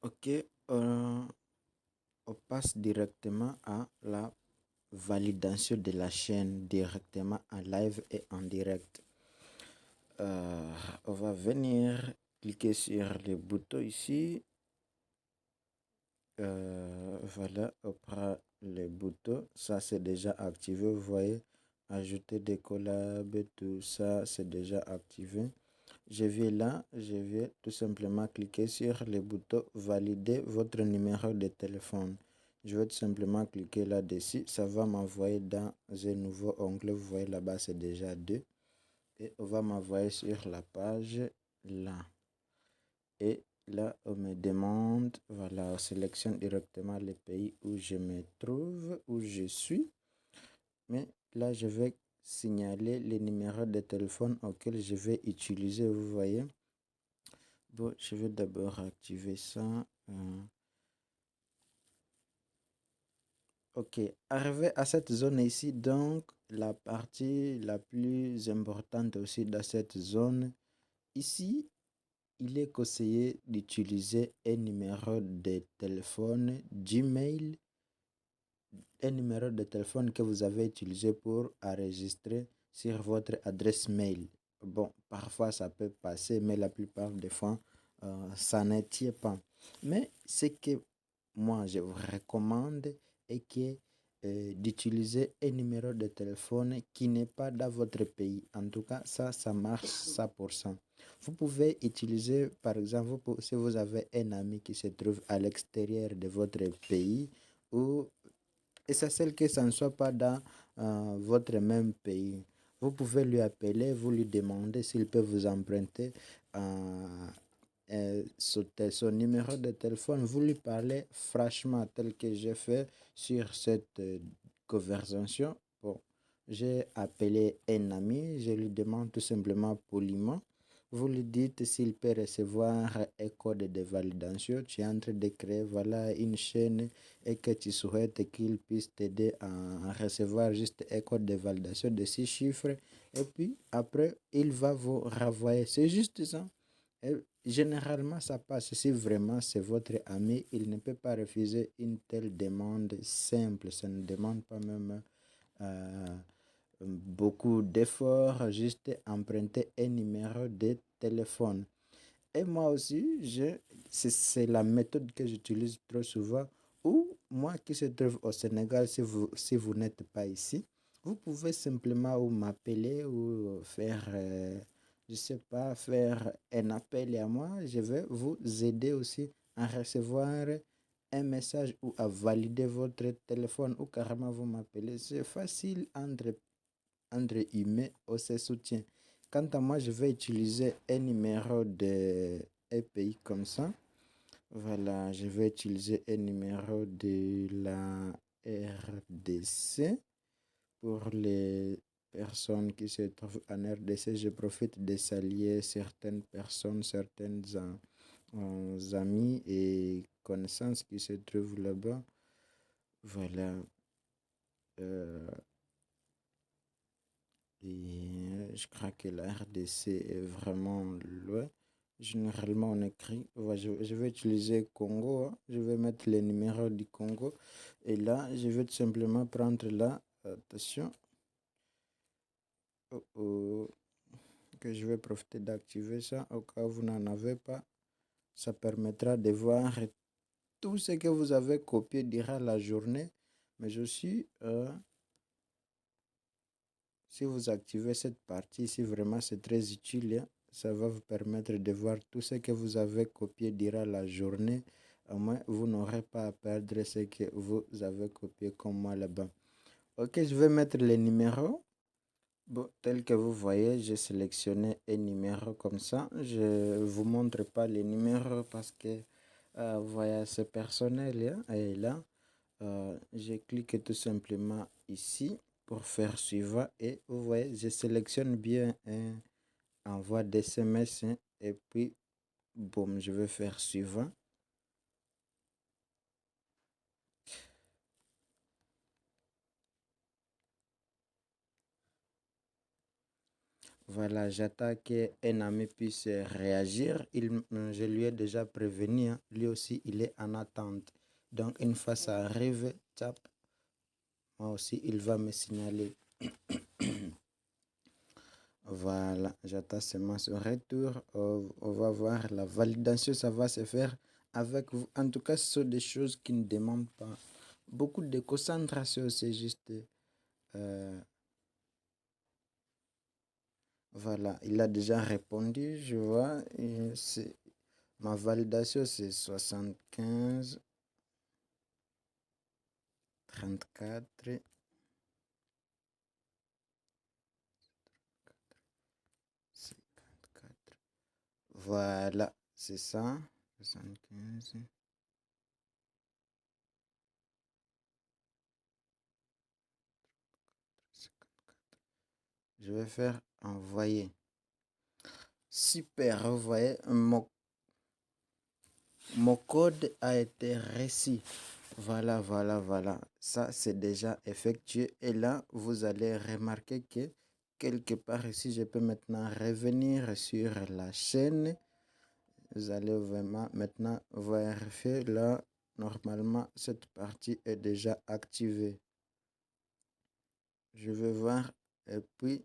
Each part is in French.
Ok, on passe directement à la validation de la chaîne directement en live et en direct. Euh, on va venir cliquer sur le bouton ici. Voilà, on prend le bouton. Ça, c'est déjà activé. Vous voyez, ajouter des collabs, tout ça, c'est déjà activé. Je vais là, je vais tout simplement cliquer sur le bouton valider votre numéro de téléphone. Je vais tout simplement cliquer là-dessus. Ça va m'envoyer dans un nouveau onglet. Vous voyez là-bas, c'est déjà 2. Et on va m'envoyer sur la page là. Et là, on me demande, voilà, on sélectionne directement le pays où je me trouve, où je suis. Mais là, je vais signaler les numéros de téléphone auxquels je vais utiliser, vous voyez. Bon, je vais d'abord activer ça. Ok, arrivé à cette zone ici, donc la partie la plus importante aussi dans cette zone, ici, il est conseillé d'utiliser un numéro de téléphone Gmail, un numéro de téléphone que vous avez utilisé pour enregistrer sur votre adresse mail. Bon, parfois ça peut passer, mais la plupart des fois, ça ne tient pas. Mais ce que moi je vous recommande est que d'utiliser un numéro de téléphone qui n'est pas dans votre pays. En tout cas, ça marche 100%. Vous pouvez utiliser, par exemple, si vous avez un ami qui se trouve à l'extérieur de votre pays, ou et c'est celle que ça ne soit pas dans votre même pays. Vous pouvez lui appeler, vous lui demandez s'il peut vous emprunter son numéro de téléphone. Vous lui parlez franchement tel que j'ai fait sur cette conversation. Bon, j'ai appelé un ami, je lui demande tout simplement poliment. Vous lui dites s'il peut recevoir un code de validation. Tu es en train de créer voilà, une chaîne et que tu souhaites qu'il puisse t'aider à recevoir juste un code de validation de 6 chiffres. Et puis après, il va vous renvoyer. C'est juste ça. Et généralement, ça passe. Si vraiment c'est votre ami, il ne peut pas refuser une telle demande simple. Ça ne demande pas même euh, beaucoup d'efforts, juste emprunter un numéro de téléphone. Et moi aussi, c'est la méthode que j'utilise trop souvent. Ou moi qui se trouve au Sénégal, si vous n'êtes pas ici, vous pouvez simplement ou m'appeler ou faire, je sais pas, faire un appel à moi. Je vais vous aider aussi à recevoir un message ou à valider votre téléphone ou carrément vous m'appelez. C'est facile entre humains au se soutient. Quant à moi, je vais utiliser un numéro de un pays comme ça. Voilà, je vais utiliser un numéro de la RDC. Pour les personnes qui se trouvent en RDC, je profite de saluer certaines personnes, certaines amis et connaissances qui se trouvent là-bas. Voilà. Euh, Et je crois que la RDC est vraiment loin. Généralement, on écrit, ouais, je vais utiliser Congo, hein. Je vais mettre les numéros du Congo. Et là, je vais tout simplement prendre là, attention, oh, oh, que je vais profiter d'activer ça au cas où vous n'en avez pas. Ça permettra de voir tout ce que vous avez copié durant la journée. Mais aussi, si vous activez cette partie, si vraiment c'est très utile, hein, ça va vous permettre de voir tout ce que vous avez copié durant la journée. Au moins, vous n'aurez pas à perdre ce que vous avez copié comme moi là-bas. Ok, je vais mettre les numéros. Bon, tel que vous voyez, j'ai sélectionné un numéro comme ça. Je ne vous montre pas les numéros parce que, voilà, c'est personnel, hein. Et là, je clique tout simplement ici pour faire suivant et vous voyez, je sélectionne bien un envoi d'SMS, hein, et puis boum, je vais faire suivant. Voilà, j'attends qu'un ami puisse réagir. Je lui ai déjà prévenu, hein. Lui aussi, il est en attente. Donc, une fois ça arrive, tap, moi aussi, il va me signaler. Voilà, j'attends seulement ce retour. On va voir la validation, ça va se faire avec vous. En tout cas, ce sont des choses qui ne demandent pas beaucoup de concentration. C'est juste, euh, voilà, il a déjà répondu, je vois. Ma validation, c'est 75, 34, 54. Voilà, c'est ça. 75. Je vais faire envoyer. Super, vous voyez, mon code a été reçu. Voilà, voilà, voilà. Ça, c'est déjà effectué. Et là, vous allez remarquer que quelque part ici, je peux maintenant revenir sur la chaîne. Vous allez vraiment maintenant vérifier là. Normalement, cette partie est déjà activée. Je vais voir. Et puis,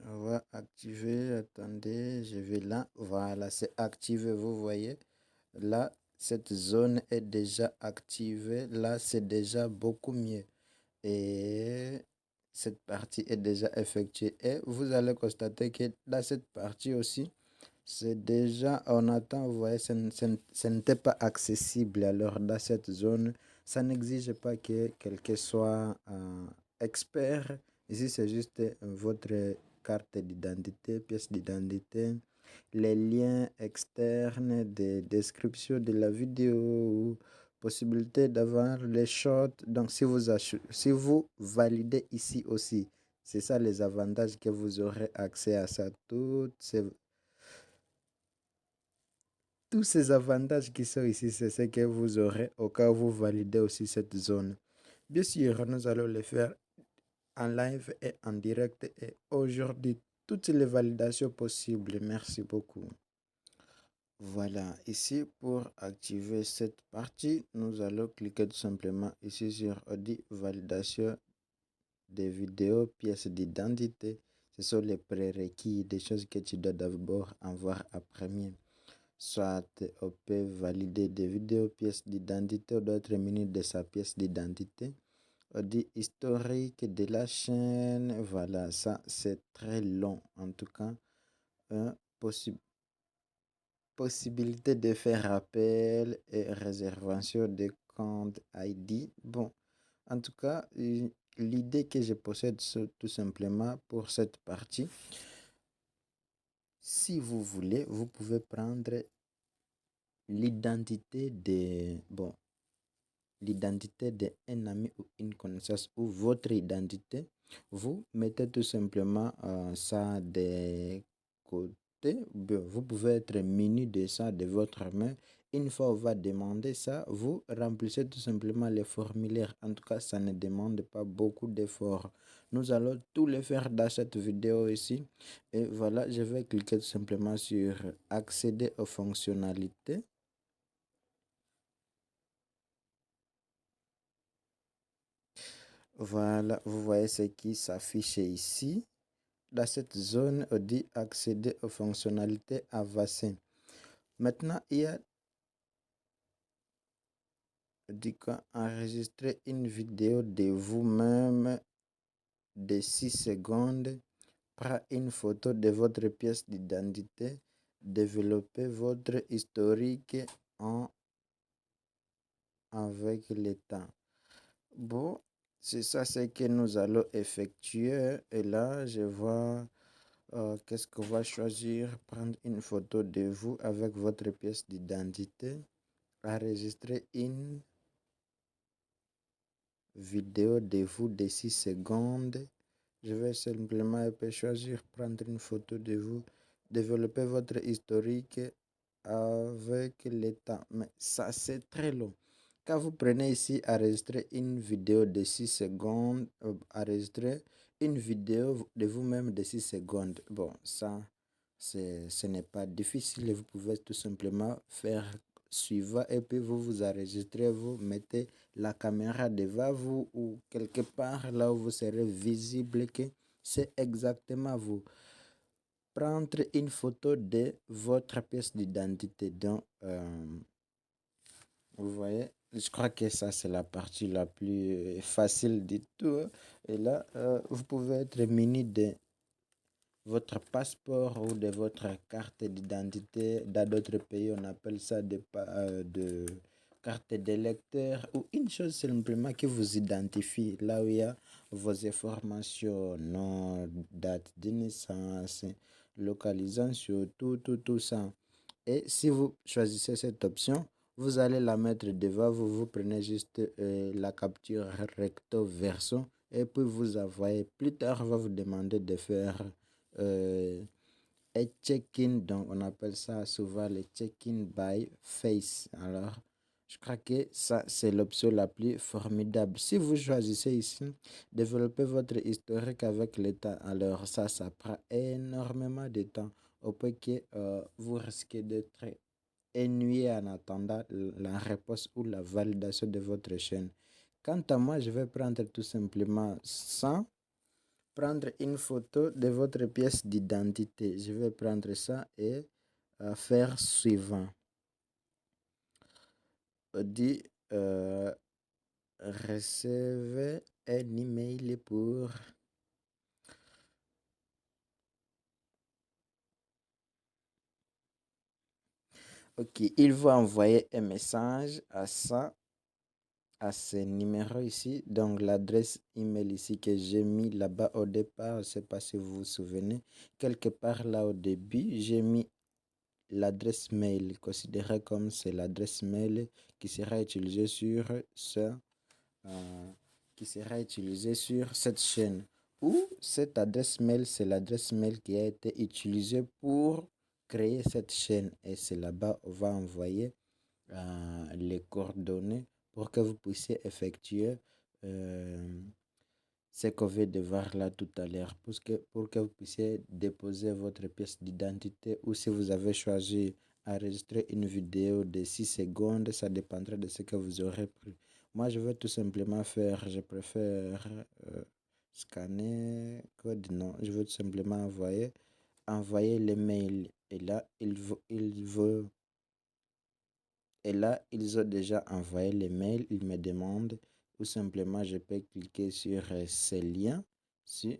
on va activer. Attendez, je vais là. Voilà, c'est activé. Vous voyez. Là, cette zone est déjà activée. Là, c'est déjà beaucoup mieux. Et cette partie est déjà effectuée. Et vous allez constater que dans cette partie aussi, c'est déjà, on attend, vous voyez, ça n'était pas accessible. Alors, dans cette zone, ça n'exige pas que quelqu'un soit expert. Ici, c'est juste votre carte d'identité, pièce d'identité, les liens externes, des descriptions de la vidéo, possibilité d'avoir les shorts. Donc, si vous validez ici aussi, c'est ça les avantages que vous aurez accès à ça. Tous ces avantages qui sont ici, c'est ce que vous aurez au cas où vous validez aussi cette zone. Bien sûr, nous allons le faire en live et en direct et aujourd'hui, toutes les validations possibles. Merci beaucoup. Voilà, ici pour activer cette partie, nous allons cliquer tout simplement ici sur Audi validation des vidéos, pièces d'identité. Ce sont les prérequis, des choses que tu dois d'abord avoir à premier. Soit on peut valider des vidéos, pièces d'identité ou d'autres minutes de sa pièce d'identité. On dit historique de la chaîne. Voilà, ça c'est très long en tout cas. Hein, possibilité de faire appel et réservation de compte ID. Bon, en tout cas, l'idée que je possède tout simplement pour cette partie, si vous voulez, vous pouvez prendre l'identité de, bon, l'identité d'un ami ou une connaissance ou votre identité, vous mettez tout simplement ça de côté. Bien, vous pouvez être muni de ça de votre main. Une fois on va demander ça, vous remplissez tout simplement les formulaires. En tout cas, ça ne demande pas beaucoup d'efforts. Nous allons tout le faire dans cette vidéo ici. Et voilà, je vais cliquer tout simplement sur accéder aux fonctionnalités. Voilà, vous voyez ce qui s'affiche ici. Dans cette zone, on dit accéder aux fonctionnalités avancées. Maintenant, il y a dit enregistrer une vidéo de vous-même de 6 secondes. Prendre une photo de votre pièce d'identité. Développer votre historique en, avec le temps. Bon, c'est ça ce que nous allons effectuer. Et là, je vois. Qu'est-ce qu'on va choisir? Prendre une photo de vous avec votre pièce d'identité. Enregistrer une vidéo de vous de 6 secondes. Je vais simplement choisir prendre une photo de vous. Développer votre historique avec le temps. Mais ça, c'est très long. Quand vous prenez ici, enregistrer une vidéo de 6 secondes, enregistrer une vidéo de vous-même de 6 secondes. Bon, ça, ce n'est pas difficile. Vous pouvez tout simplement faire suivant et puis vous vous enregistrez, vous mettez la caméra devant vous ou quelque part là où vous serez visible que c'est exactement vous. Prendre une photo de votre pièce d'identité. Donc, vous voyez, je crois que ça, c'est la partie la plus facile du tout, hein. Et là, vous pouvez être muni de votre passeport ou de votre carte d'identité. Dans d'autres pays, on appelle ça de carte d'électeur ou une chose simplement qui vous identifie. Là où il y a vos informations, nom, date de naissance, localisation, tout ça. Et si vous choisissez cette option, vous allez la mettre devant vous. Vous prenez juste la capture recto verso et puis vous envoyez. Plus tard, on va vous demander de faire euh, un check-in. Donc, on appelle ça souvent le check-in by face. Alors, je crois que ça, c'est l'option la plus formidable. Si vous choisissez ici, développer votre historique avec l'État, alors ça prend énormément de temps au point que vous risquez d'être ennuyé en attendant la réponse ou la validation de votre chaîne. Quant à moi, je vais prendre tout simplement ça, prendre une photo de votre pièce d'identité. Je vais prendre ça et faire suivant. On dit recevez un email pour... Ok, il va envoyer un message à ça, à ce numéro ici. Donc l'adresse email ici que j'ai mis là-bas au départ, je ne sais pas si vous vous souvenez, quelque part là au début, j'ai mis l'adresse mail, considérée comme c'est l'adresse mail qui sera utilisée sur ce, euh, qui sera utilisée sur cette chaîne. Ou cette adresse mail, c'est l'adresse mail qui a été utilisée pour créer cette chaîne. Et c'est là-bas on va envoyer les coordonnées pour que vous puissiez effectuer ce qu'on vient de voir là tout à l'heure pour que vous puissiez déposer votre pièce d'identité ou si vous avez choisi enregistrer une vidéo de 6 secondes, ça dépendra de ce que vous aurez pris. Moi, je vais tout simplement faire, je préfère scanner code, non, je veux tout simplement envoyer les mails et là, et là, ils ont déjà envoyé les mails. Ils me demandent ou simplement je peux cliquer sur ces liens. Si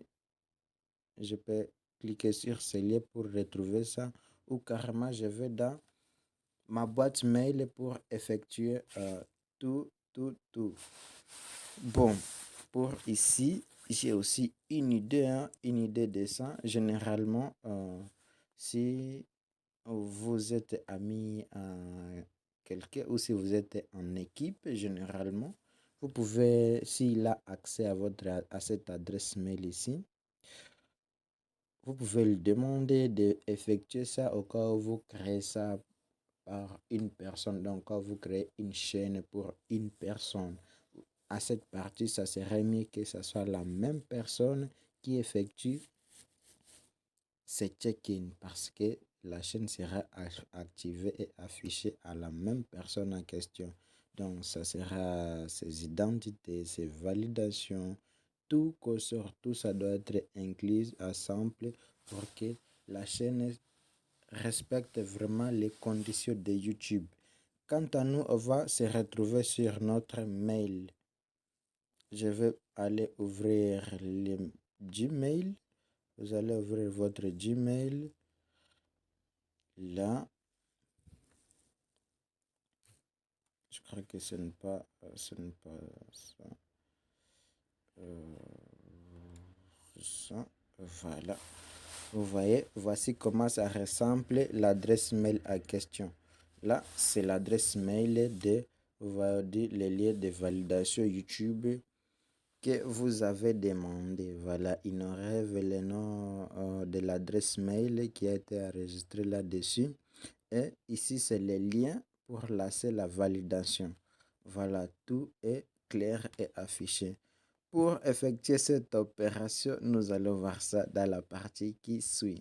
je peux cliquer sur ces liens pour retrouver ça ou carrément je vais dans ma boîte mail pour effectuer tout. Bon, pour ici, j'ai aussi une idée, hein, une idée de ça. Généralement, si vous êtes ami à quelqu'un ou si vous êtes en équipe, généralement, vous pouvez, s'il a accès à à cette adresse mail ici, vous pouvez lui demander d'effectuer ça au cas où vous créez ça par une personne. Donc, quand vous créez une chaîne pour une personne, à cette partie, ça serait mieux que ce soit la même personne qui effectue c'est check-in parce que la chaîne sera activée et affichée à la même personne en question. Donc, ça sera ses identités, ses validations, tout consort, tout ça doit être inclus ensemble pour que la chaîne respecte vraiment les conditions de YouTube. Quant à nous, on va se retrouver sur notre mail. Je vais aller ouvrir le Gmail. Vous allez ouvrir votre Gmail. Là, je crois que ce n'est pas ça. Ça. Voilà. Vous voyez, voici comment ça ressemble l'adresse mail en question. Là, c'est l'adresse mail de, vous voyez, les liens de validation YouTube que vous avez demandé. Voilà, il nous révèle le nom de l'adresse mail qui a été enregistré là-dessus. Et ici, c'est le lien pour lancer la validation. Voilà, tout est clair et affiché. Pour effectuer cette opération, nous allons voir ça dans la partie qui suit.